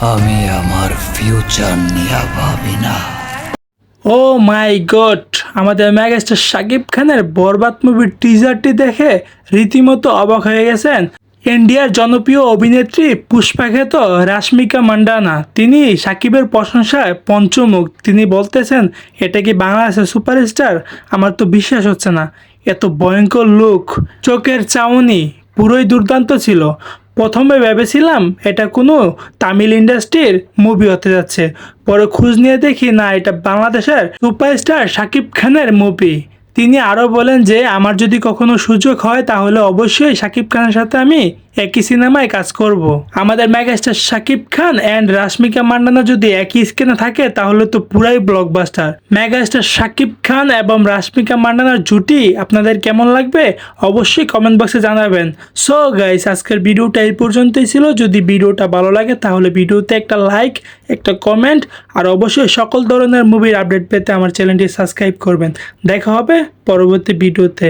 আমি আমার ফিউচার নিয়ে ভাবি না। ও মাই গড, আমাদের মেগাস্টার শাকিব খানের বরবাদ মুভির টিজারটি দেখে রীতিমতো অবাক হয়ে গেছেন ইন্ডিয়ার জনপ্রিয় অভিনেত্রী পুষ্পাখ্যাত রাশমিকা মান্ডানা। তিনি শাকিবের প্রশংসায় পঞ্চমুখ। তিনি বলতেছেন, এটা কি বাংলাদেশের সুপারস্টার? আমার তো বিশ্বাস হচ্ছে না, এত ভয়ঙ্কর লুক, চোখের চাউনি পুরোই দুর্দান্ত ছিল। প্রথমে ভেবেছিলাম এটা কোনো তামিল ইন্ডাস্ট্রির মুভি হতে যাচ্ছে, পরে খোঁজ নিয়ে দেখি না, এটা বাংলাদেশের সুপারস্টার শাকিব খানের মুভি। তিনি আরও বলেন যে আমার যদি কখনো সুযোগ হয় তাহলে অবশ্যই শাকিব খানের সাথে আমি একই সিনেমায় কাজ করব। আমাদের মেগাস্টার শাকিব খান অ্যান্ড রাশমিকা মান্ডানা যদি একই স্ক্রিনে থাকে তাহলে তো পুরাই ব্লকবাস্টার। মেগাস্টার শাকিব খান এবং রাশমিকা মান্ডানার জুটি আপনাদের কেমন লাগবে অবশ্যই কমেন্ট বক্সে জানাবেন। সো গাইস, আজকের ভিডিওটা এই পর্যন্তই ছিল। যদি ভিডিওটা ভালো লাগে তাহলে ভিডিওতে একটা লাইক, একটা কমেন্ট আর অবশ্যই সকল ধরনের মুভির আপডেট পেতে আমার চ্যানেলটি সাবস্ক্রাইব করবেন। দেখা হবে পরবর্তী ভিডিওতে।